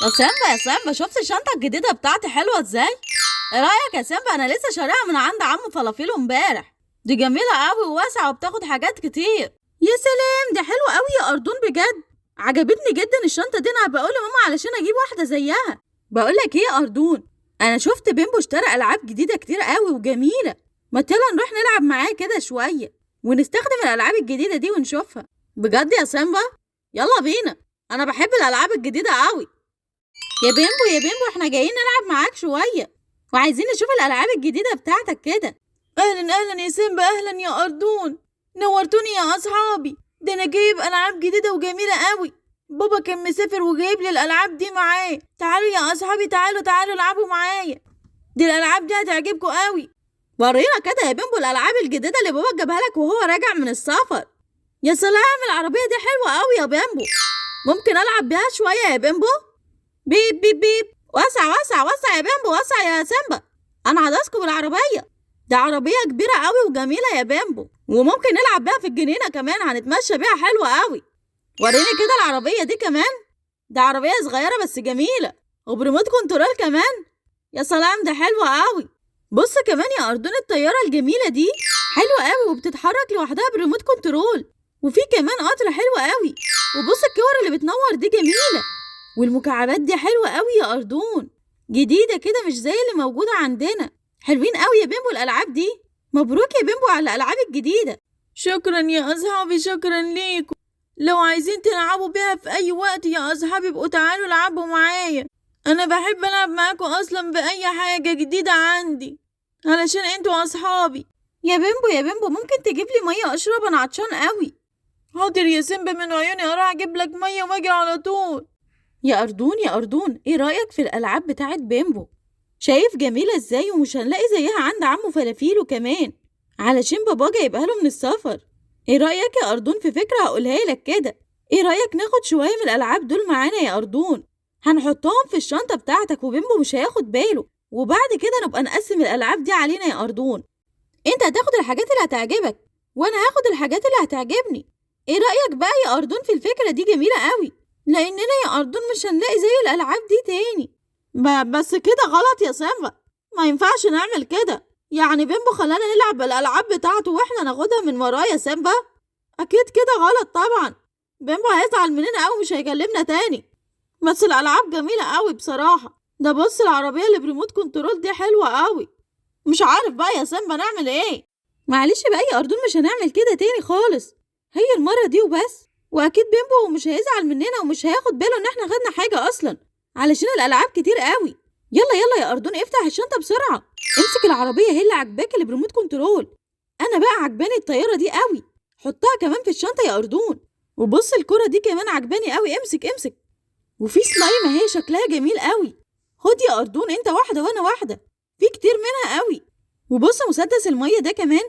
يا سامبا شفت الشنطة الجديدة بتاعتي حلوة ازاي؟ ايه رأيك يا سامبا؟ انا لسه شاريها من عند عم فلافيلو امبارح. دي جميلة قوي وواسعة وبتاخد حاجات كتير. يا سلام، دي حلوة قوي يا أردون بجد. عجبتني جدا الشنطة دي. انا بقول لماما علشان اجيب واحدة زيها. بقول لك ايه يا أردون، انا شفت بيمبو اشترى العاب جديدة كتير قوي وجميلة. ما يلا نروح نلعب معاه كده شوية ونستخدم الالعاب الجديدة دي ونشوفها. بجد يا سامبا؟ يلا بينا، انا بحب الالعاب الجديدة قوي. يا بيمبو احنا جايين نلعب معاك شوية وعايزين نشوف الألعاب الجديدة بتاعتك كده. أهلا يا سيمبا، أهلا يا أردون، نورتوني يا أصحابي. ده أنا جايب ألعاب جديدة وجميلة قوي. بابا كان مسافر وجايب لي الألعاب دي معاه. تعالوا يا أصحابي، تعالوا العبوا معايا. دي الألعاب دي هتعجبكم قوي. ورينا كده يا بيمبو الألعاب الجديدة اللي بابا جابها لك وهو راجع من السفر. يا سلام، العربية دي حلوة قوي يا بيمبو. ممكن ألعب بيها شوية يا بيمبو؟ بيب بيب بيب. وسع يا بيمبو، وسع يا سيمبا. انا هدوسكوا بالعربيه. دي عربيه كبيره قوي وجميله يا بيمبو، وممكن نلعب بيها في الجنينه كمان، هنتمشى بيها حلوه قوي. وريني كده العربيه دي كمان. دي عربيه صغيره بس جميله وبريموت كنترول كمان. يا سلام، ده حلوه قوي. بص كمان يا أردون، الطياره الجميله دي حلوه قوي وبتتحرك لوحدها بريموت كنترول. وفي كمان قطر حلو قوي. وبص الكور اللي بتنور دي جميله. والمكعبات دي حلوة قوي يا أردون، جديدة كده مش زي اللي موجودة عندنا. حلوين قوي يا بيمبو الألعاب دي. مبروك يا بيمبو على الألعاب الجديدة. شكرا يا أصحابي، شكرا ليكم. لو عايزين تلعبوا بيها في أي وقت يا أصحابي بقوا تعالوا العبوا معايا. أنا بحب ألعب معاكم أصلا بأي حاجة جديدة عندي علشان انتوا أصحابي. يا بيمبو ممكن تجيب لي مية أشرب؟ أنا عطشان قوي. حاضر يا سيمبا، من عيوني، أروح أجيب لك مية وأجي على طول. يا أردون، ايه رأيك في الألعاب بتاعت بيمبو؟ شايف جميلة ازاي؟ ومش هنلاقي زيها عند عمو فلافيلو كمان علشان بابا جايبها له من السفر. ايه رأيك يا أردون في فكرة هقولها لك كده؟ ايه رأيك ناخد شوية من الألعاب دول معانا يا أردون؟ هنحطهم في الشنطة بتاعتك وبيمبو مش هياخد باله، وبعد كده نبقى نقسم الألعاب دي علينا يا أردون. انت هتاخد الحاجات اللي هتعجبك وانا هاخد الحاجات اللي هتعجبني. ايه رأيك بقى يا أردون في الفكرة دي؟ جميلة قوي، لأننا يا أردون مش هنلاقي زي الألعاب دي تاني. بس كده غلط يا سيمبا، ما ينفعش نعمل كده. يعني بيمبو خلانا نلعب بالألعاب بتاعته واحنا ناخدها من وراه يا سيمبا؟ أكيد كده غلط طبعا. بيمبو هيزعل مننا أوي، مش هيكلمنا تاني. بس الألعاب جميلة أوي بصراحة. ده بص العربية اللي بريموت كنترول دي حلوة أوي. مش عارف بقى يا سيمبا نعمل ايه. معلش بقى يا أردون، مش هنعمل كده تاني خالص. هي المرة دي وبس. واكيد بيمبو مش هيزعل مننا ومش هياخد باله ان احنا خدنا حاجه اصلا علشان الالعاب كتير قوي. يلا يا أردون، افتح الشنطه بسرعه. امسك العربيه، هي اللي عجباك اللي بريموت كنترول. انا بقى عجباني الطياره دي قوي. حطها كمان في الشنطه يا أردون. وبص الكره دي كمان عجباني قوي. امسك. وفي سلايم اهي شكلها جميل قوي. خد يا أردون، انت واحده وانا واحده، في كتير منها قوي. وبص مسدس الميه ده كمان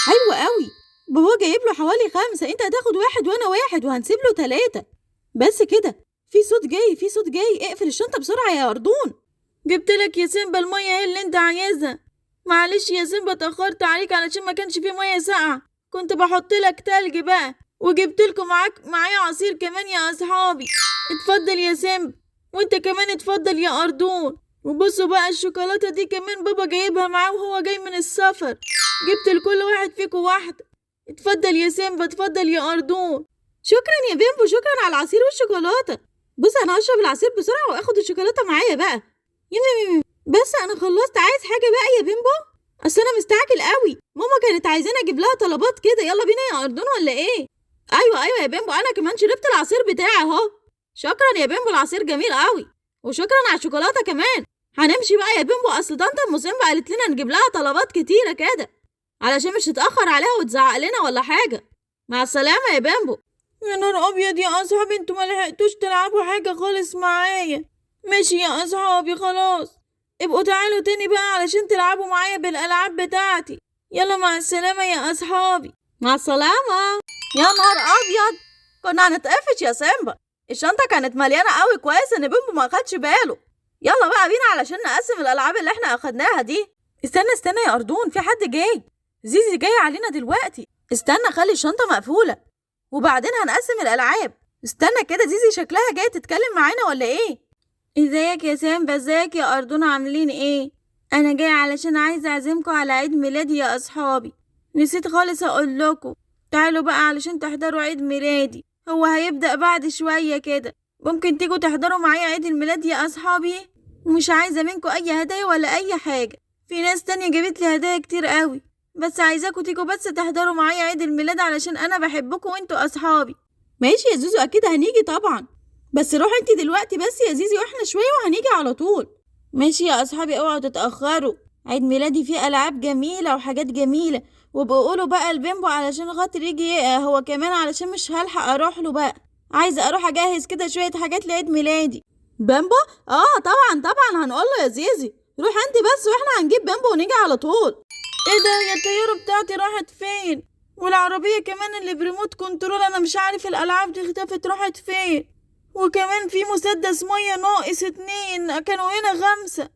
حلو قوي. بابا جايب له حوالي 5، انت هتاخد 1 وانا 1 وهنسيب له 3 بس كده. في صوت جاي، اقفل الشنطة بسرعة يا أردون. جبت لك يا سيمبا المية هي اللي انت عايزها. معلش يا سيمبا اتأخرت عليك علشان ما كانش فيه مية ساقعة، كنت بحط لك تلج بقى. وجبت لكم معايا عصير كمان يا أصحابي. اتفضل يا سيمبا، وانت كمان اتفضل يا أردون. وبصوا بقى الشوكولاتة دي كمان بابا جايبها معاه وهو جاي من السفر. جبت لكل واحد فيكم واحدة. اتفضل يا سيمبا، اتفضل يا أردون. شكرا يا بيمبو، شكرا على العصير والشوكولاتة. بص انا هشرب العصير بسرعة واخد الشوكولاتة معايا بقى. يمي بس انا خلصت. عايز حاجة بقى يا بيمبو؟ اصل انا مستعجل قوي. ماما كانت عايزاني اجيب لها طلبات كده. يلا بينا يا أردون ولا ايه؟ ايوه يا بيمبو، انا كمان شربت العصير بتاعي اهو. شكرا يا بيمبو، العصير جميل قوي. وشكرا على الشوكولاتة كمان. هنمشي بقى يا بيمبو، اصل طنط ام سيمبا قالت لنا نجيب لها طلبات كتيرة كده علشان مش تتأخر عليها وتزعق لنا ولا حاجة. مع السلامة يا بيمبو. يا نهار أبيض يا أصحابي، انتوا ملحقتوش تلعبوا حاجة خالص معايا. ماشي يا أصحابي خلاص، ابقوا تعالوا تاني بقى علشان تلعبوا معايا بالألعاب بتاعتي. يلا مع السلامة يا أصحابي. مع السلامة. يا نهار أبيض، كنا هنتقفش يا سيمبا. الشنطة كانت مليانة قوي، كويس ان بيمبو ما أخدش باله. يلا بقى بينا علشان نقسم الألعاب اللي احنا أخدناها دي. استنى يا أردون، في حد جاي. زيزي جاي علينا دلوقتي. استنى، خلي الشنطة مقفولة وبعدين هنقسم الألعاب. استنى كده، زيزي شكلها جاية تتكلم معانا ولا ايه؟ ازيك يا سامبا، ازيك يا أردون، عاملين ايه؟ انا جاي علشان عايزة اعزمكم على عيد ميلادي يا اصحابي. نسيت خالص اقول لكم. تعالوا بقى علشان تحضروا عيد ميلادي، هو هيبدأ بعد شوية كده. ممكن تيجوا تحضروا معايا عيد الميلاد يا اصحابي؟ ومش عايزة منكم اي هدايا ولا اي حاجة. في ناس تانية جابت لي هدايا كتير قوي، بس عايزاكم تيجوا بس تحضروا معايا عيد الميلاد علشان انا بحبكم وانتوا اصحابي. ماشي يا زوزو، اكيد هنيجي طبعا. بس روحي انتي دلوقتي بس يا زيزي، واحنا شوية وهنيجي على طول. ماشي يا اصحابي، اوعوا تتأخروا. عيد ميلادي فيه العاب جميلة وحاجات جميلة، وبقولوا بقى البيمبو علشان خاطر يجي هو كمان، علشان مش هلحق اروح له بقى. عايزة اروح اجهز كده شوية حاجات لعيد ميلادي. بيمبو؟ طبعا طبعا هنقول له يا زيزي. روح انت بس واحنا هنجيب بيمبو ونيجي على طول. ايه ده يا الطيارة بتاعتي راحت فين؟ والعربية كمان اللي بريموت كنترول، انا مش عارف الالعاب دي اختفت راحت فين. وكمان في مسدس مية ناقص 2، كانوا هنا 5.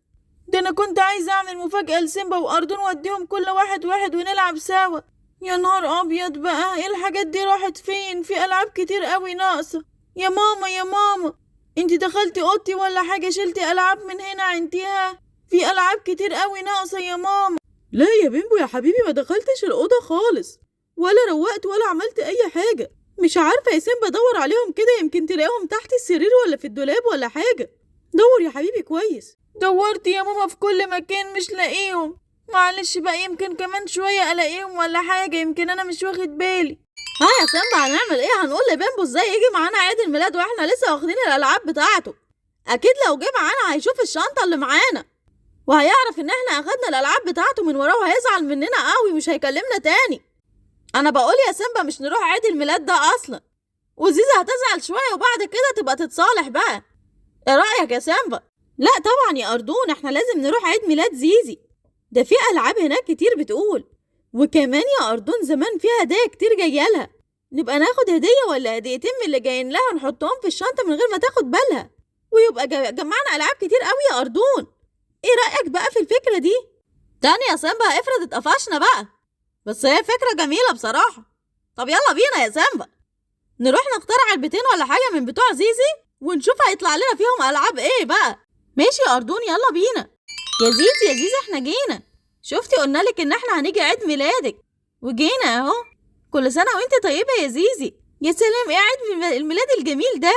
ده انا كنت عايزة اعمل مفاجأة لسيمبا وأردون واديهم كل واحد واحد ونلعب سوا. يا نهار ابيض بقى، ايه الحاجات دي راحت فين؟ في العاب كتير قوي ناقصة. يا ماما يا ماما، انتي دخلتي اوضتي ولا حاجة؟ شلتي العاب من هنا عنديها؟ في العاب كتير قوي ناقصة يا ماما. لا يا بيمبو يا حبيبي، ما دخلتش الأوضة خالص، ولا روقت ولا عملت أي حاجة. مش عارفة يا سيمبا، دور عليهم كده، يمكن تلاقيهم تحت السرير ولا في الدولاب ولا حاجة. دور يا حبيبي كويس. دورت يا ماما في كل مكان مش لاقيهم. معلش بقى، يمكن كمان شوية ألاقيهم ولا حاجة، يمكن أنا مش واخد بالي. ها يا سيمبا، هنعمل ايه؟ هنقول لبيمبو ازاي يجي معانا عيد الميلاد واحنا لسه واخدين الألعاب بتاعته؟ أكيد لو جه معانا هيشوف الشنطة اللي معانا، وهيعرف ان احنا اخدنا الالعاب بتاعته من وراه، وهيزعل مننا قوي، مش هيكلمنا تاني. انا بقول يا سيمبا مش نروح عيد الميلاد ده اصلا، وزيزي هتزعل شويه وبعد كده تبقى تتصالح بقى. ايه رايك يا سيمبا؟ لا طبعا يا اردون، احنا لازم نروح عيد ميلاد زيزي. ده في العاب هناك كتير بتقول، وكمان يا اردون زمان في هدايا كتير جايالها. نبقى ناخد هديه ولا هديتين من اللي جايين لها ونحطهم في الشنطه من غير ما تاخد بالها، ويبقى جمعنا العاب كتير قوي يا اردون. ايه رأيك بقى في الفكرة دي؟ تاني يا سيمبا، افرض اتقفشنا بقى. بس هي فكرة جميلة بصراحة. طب يلا بينا يا سيمبا، نروح نختار علبتين ولا حاجة من بتوع زيزي، ونشوف هيطلع لنا فيهم ألعاب ايه بقى. ماشي يا أردون، يلا بينا. يا زيزي يا زيزي، احنا جينا. شفتي قلنالك ان احنا هنيجي عيد ميلادك، وجينا اهو. كل سنة وانت طيبة يا زيزي. يا سلام، ايه عيد الميلاد الجميل ده؟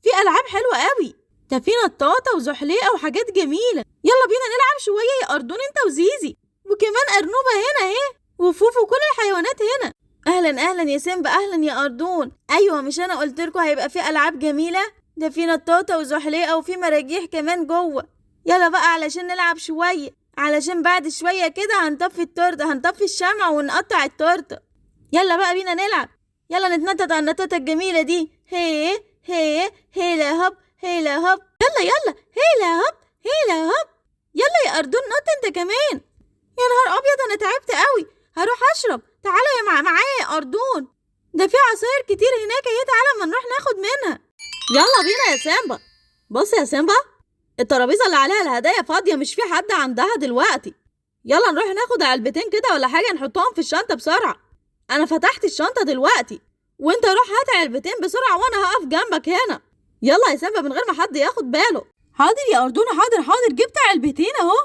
في ألعاب حلوة قوي، ده في نطاطة وزحليقة وحاجات جميلة. يلا بينا نلعب شوية يا أردون انت وزيزي، وكمان أرنوبة هنا اهي، وفوفو، وكل الحيوانات هنا. أهلا أهلا يا سيمبا، أهلا يا أردون. أيوة، مش أنا قلتلكوا هيبقى في ألعاب جميلة؟ ده في نطاطة وزحليقة وفي مراجيح كمان جوه. يلا بقى علشان نلعب شوية، علشان بعد شوية كده هنطفي التورتة، هنطفي الشمع ونقطع التورتة. يلا بقى بينا نلعب. يلا نتنطط على النطاطة الجميلة دي. هي هي هيلا هوب هيلا هوب. يلا يلا، هيلا هوب هيلا هوب. يلا يا أردون، نط انت كمان. يا نهار أبيض، أنا تعبت قوي، هروح أشرب. تعالى يا معايا يا أردون، ده في عصاير كتير هناك اهي، تعالى ما نروح ناخد منها. يلا بينا يا سيمبا. بص يا سيمبا، الترابيزة اللي عليها الهدايا فاضية، مش في حد عندها دلوقتي. يلا نروح ناخد علبتين كده ولا حاجة، نحطهم في الشنطة بسرعة. أنا فتحت الشنطة دلوقتي، وانت روح هات علبتين بسرعة وانا هقف جنبك هنا. يلا يا سيمبا من غير ما حد ياخد باله. حاضر يا أردون، حاضر حاضر، جبت علبتين اهو.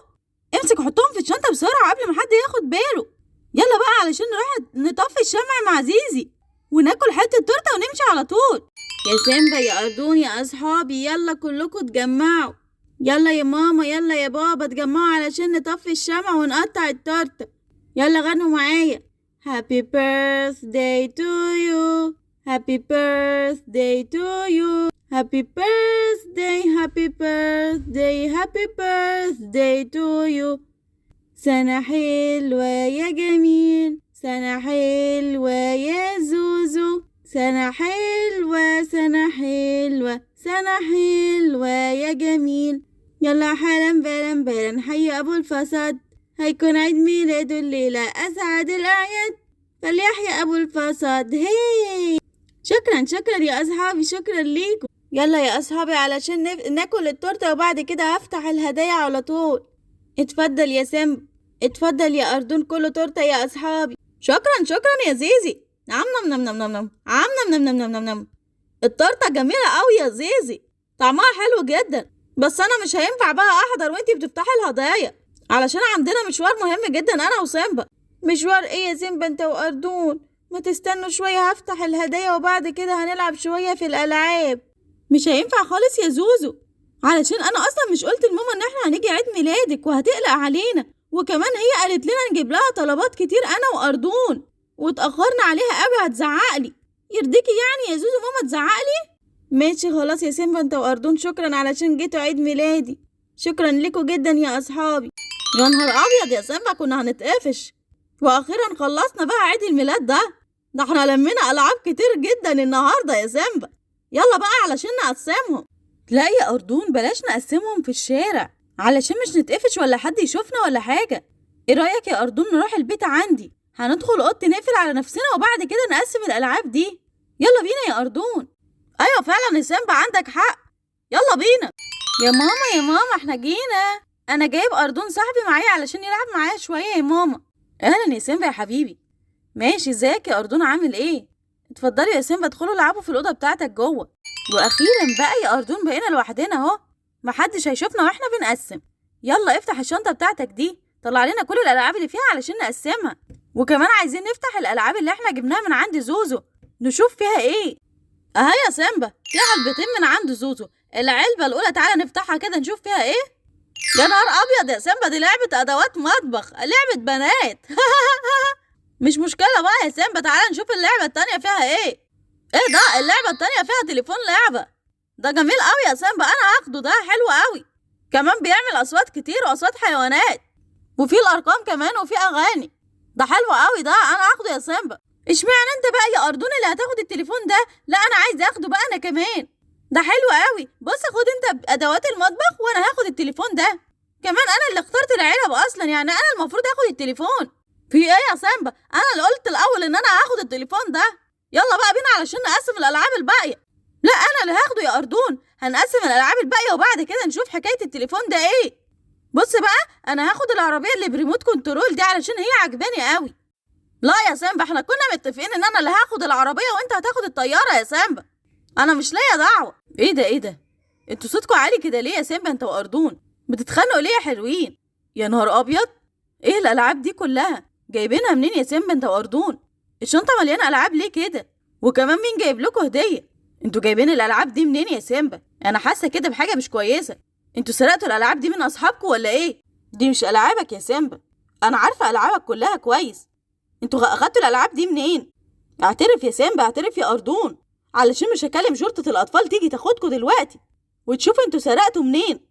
امسك حطهم في الشنطة بسرعة قبل ما حد ياخد باله. يلا بقى علشان نروح نطفي الشمع مع زيزي، وناكل حتة تورتة ونمشي على طول. يا سيمبا يا أردون يا أصحابي، يلا كلكم اتجمعوا. يلا يا ماما، يلا يا بابا، اتجمعوا علشان نطفي الشمع ونقطع التورتة. يلا غنوا معايا. Happy birthday to you, happy birthday to you, happy birthday, happy birthday, happy birthday to you. سنة حلوة يا جميل، سنة حلوة يا زوزو، سنة حلوة سنة حلوة سنة حلوة يا جميل. يلا حالا بالا بالا، حي أبو الفساد، هيكون عيد ميلاده الليلة أسعد الأعياد، فليحيى أبو الفساد. هي شكرا شكرا يا أصحابي، شكرا ليكم. يلا يا أصحابي علشان ناكل التورتة، وبعد كده هفتح الهدايا على طول. اتفضل يا سيمبا، اتفضل يا أردون، كله تورتة يا أصحابي. شكرا شكرا يا زيزي. نعم نم نم نم نم نم، عم نم نم نم نم نم نم. التورتة جميلة أوي يا زيزي، طعمها حلو جدا. بس انا مش هينفع بقى احضر وانتي بتفتحي الهدايا، علشان عندنا مشوار مهم جدا انا وسيمبا. مشوار ايه يا سيمبا انت واردون؟ ما تستنوا شويه هفتح الهدايا وبعد كده هنلعب شويه في الالعاب. مش هينفع خالص يا زوزو، علشان انا اصلا مش قلت لماما ان احنا هنيجي عيد ميلادك وهتقلق علينا، وكمان هي قالت لنا نجيب لها طلبات كتير انا واردون واتاخرنا عليها قوي هتزعقلي. يرضيكي يعني يا زوزو ماما تزعقلي؟ ماشي خلاص يا سيمبا انت واردون، شكرا علشان جيتوا عيد ميلادي، شكرا لكم جدا يا اصحابي. يا نهار ابيض يا سيمبا، كنا هنتقفش واخيرا خلصنا بقى عيد الميلاد ده احنا لمينا العاب كتير جدا النهارده يا سيمبا. يلا بقى علشان نقسمهم. لا يا أردون بلاش نقسمهم في الشارع علشان مش نتقفش ولا حد يشوفنا ولا حاجة. ايه رأيك يا أردون نروح البيت عندي، هندخل اوضتي نقفل على نفسنا وبعد كده نقسم الألعاب دي. يلا بينا يا أردون. ايوه فعلا يا سيمبا عندك حق، يلا بينا. يا ماما يا ماما احنا جينا، انا جايب أردون صاحبي معايا علشان يلعب معايا شوية يا ماما. اهلا يا سيمبا يا حبيبي. ماشي، ازيك يا أردون عامل ايه؟ اتفضلي يا سيمبا ادخلوا العبوا في الأوضة بتاعتك جوه. واخيرا بقى يا أردون بقينا لوحدنا اهو، محدش هيشوفنا واحنا بنقسم. يلا افتح الشنطة بتاعتك دي، طلع لنا كل الألعاب اللي فيها علشان نقسمها، وكمان عايزين نفتح الألعاب اللي احنا جبناها من عند زوزو نشوف فيها ايه. اها يا سيمبا في علبتين من عند زوزو، العلبة الأولى تعالى نفتحها كده نشوف فيها ايه. يا نهار أبيض يا سيمبا، دي لعبة أدوات مطبخ، لعبة بنات. مش مشكلة بقى يا سيمبا، تعالى نشوف اللعبة التانية فيها ايه. ايه ده؟ اللعبة التانية فيها تليفون لعبة، ده جميل قوي يا سيمبا، انا هاخده، ده حلو قوي، كمان بيعمل اصوات كتير واصوات حيوانات وفي الارقام كمان وفي اغاني، ده حلو قوي، ده انا هاخده يا سيمبا. اشمعنى انت بقى يا أردون اللي هتاخد التليفون ده؟ لا انا عايز اخده بقى انا كمان، ده حلو قوي. بص خد انت ادوات المطبخ وانا هاخد التليفون ده، كمان انا اللي اخترت العلب اصلا، يعني انا المفروض اخد التليفون. في ايه يا سيمبا؟ انا اللي قلت الاول ان انا هاخد التليفون ده. يلا بقى بينا علشان نقسم الالعاب الباقيه. لا انا اللي هاخده يا أردون، هنقسم الالعاب الباقيه وبعد كده نشوف حكايه التليفون ده ايه. بص بقى انا هاخد العربيه اللي بريموت كنترول دي علشان هي عجباني قوي. لا يا سيمبا احنا كنا متفقين ان انا اللي هاخد العربيه وانت هتاخد الطياره يا سيمبا، انا مش ليا دعوه. ايه ده انتوا صوتكوا عالي كده ليه يا سيمبا انت وأردون؟ بتتخانقوا ليه يا حلوين؟ يا نهار ابيض، ايه الالعاب دي كلها؟ جايبينها منين يا سيمبا انت وأردون؟ الشنطه مليانه العاب ليه كده؟ وكمان مين جايب لكم هديه؟ انتوا جايبين الالعاب دي منين يا سيمبا؟ انا حاسه كده بحاجه مش كويسه، انتوا سرقتوا الالعاب دي من اصحابكم ولا ايه؟ دي مش العابك يا سيمبا، انا عارفه العابك كلها كويس، انتوا اخدتوا الالعاب دي منين؟ اعترف يا سيمبا، اعترف يا أردون، علشان مش هكلم شرطه الاطفال تيجي تاخدكم دلوقتي وتشوفوا انتوا سرقتوا منين.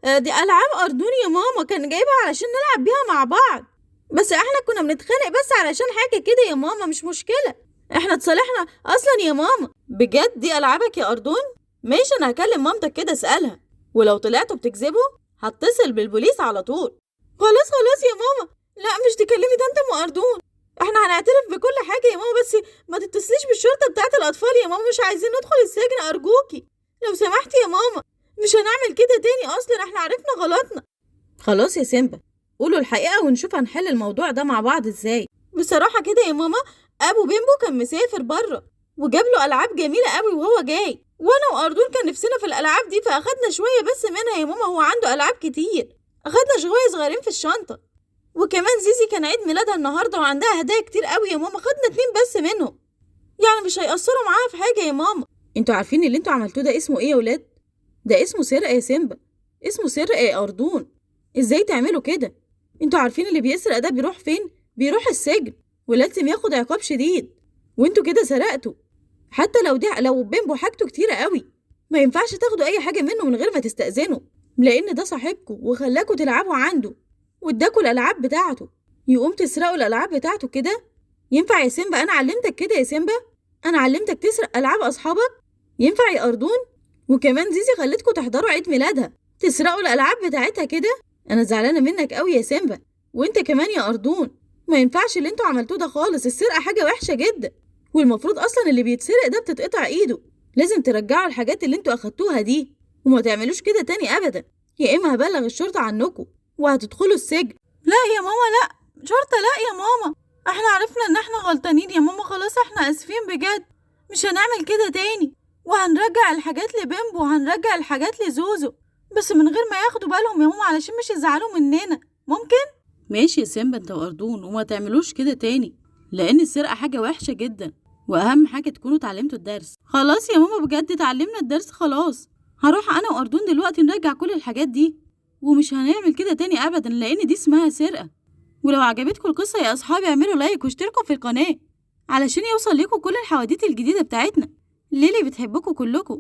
دي العاب أردون يا ماما، كان جايبها علشان نلعب بيها مع بعض، بس احنا كنا بنتخانق بس علشان حاجه كده يا ماما، مش مشكله، احنا اتصالحنا اصلا يا ماما. بجد دي العابك يا أردون؟ ماشي انا هكلم مامتك كده اسالها، ولو طلعتوا بتكذبوا هتصل بالبوليس على طول. خلاص يا ماما، لا مش تكلمي طنط ام أردون، احنا هنعترف بكل حاجه يا ماما، بس ما تتصليش بالشرطه بتاعت الاطفال يا ماما، مش عايزين ندخل السجن ارجوكي لو سمحتي يا ماما، مش هنعمل كده تاني، اصلا احنا عرفنا غلطنا. خلاص يا سيمبا قولوا الحقيقه ونشوف هنحل الموضوع ده مع بعض ازاي. بصراحه كده يا ماما ابو بيمبو كان مسافر بره وجاب له العاب جميله قوي وهو جاي، وانا وأردون كان نفسنا في الالعاب دي فاخدنا شويه بس منها يا ماما، هو عنده العاب كتير، اخدنا شويه صغيرين في الشنطه، وكمان زيزي كان عيد ميلادها النهارده وعندها هدايا كتير قوي يا ماما، خدنا 2 بس منهم، يعني مش هيأثروا معاها في حاجه يا ماما. انتوا عارفين اللي انتوا عملتوه ده اسمه ايه يا ولاد؟ ده اسمه سرقه يا سيمبا، اسمه سرقه يا أردون، ازاي تعملوا كده؟ انتوا عارفين اللي بيسرق ده بيروح فين؟ بيروح السجن ولازم ياخد عقاب شديد، وانتوا كده سرقتوا، حتى لو بيمبو حاجته كتيره قوي ما ينفعش تاخدوا اي حاجه منه من غير ما تستأذنوا، لان ده صاحبكم وخلاكوا تلعبوا عنده واداكوا الالعاب بتاعته، يقوم تسرقوا الالعاب بتاعته كده؟ ينفع يا سيمبا؟ انا علمتك كده يا سيمبا، انا علمتك تسرق العاب اصحابك؟ ينفع يا أردون؟ وكمان زيزي خلتكوا تحضروا عيد ميلادها تسرقوا الالعاب بتاعتها كده؟ انا زعلانه منك قوي يا سيمبا، وانت كمان يا أردون، ما ينفعش اللي انتوا عملتوه ده خالص، السرقه حاجه وحشه جدا، والمفروض اصلا اللي بيتسرق ده بتتقطع ايده، لازم ترجعوا الحاجات اللي انتوا اخدتوها دي وما تعملوش كده تاني ابدا، يا اما هبلغ الشرطه عنكم وهتدخلوا السجن. لا يا ماما لا، شرطه لا يا ماما، احنا عرفنا ان احنا غلطانين يا ماما، خلاص احنا اسفين بجد، مش هنعمل كده تاني، وهنرجع الحاجات لبيمبو وهنرجع الحاجات لزوزو، بس من غير ما ياخدوا بالهم يا ماما علشان مش يزعلوا مننا. ممكن؟ ماشي يا سيمبا انت وأردون، وما تعملوش كده تاني، لأن السرقة حاجة وحشة جدا، وأهم حاجة تكونوا اتعلمتوا الدرس. خلاص يا ماما بجد اتعلمنا الدرس خلاص. هروح أنا وأردون دلوقتي نرجع كل الحاجات دي، ومش هنعمل كده تاني أبدا، لأن دي اسمها سرقة. ولو عجبتكم القصة يا أصحابي اعملوا لايك واشتركوا في القناة علشان يوصل لكم كل الحواديت الجديدة بتاعتنا. ليلي بتحبكم كلكم.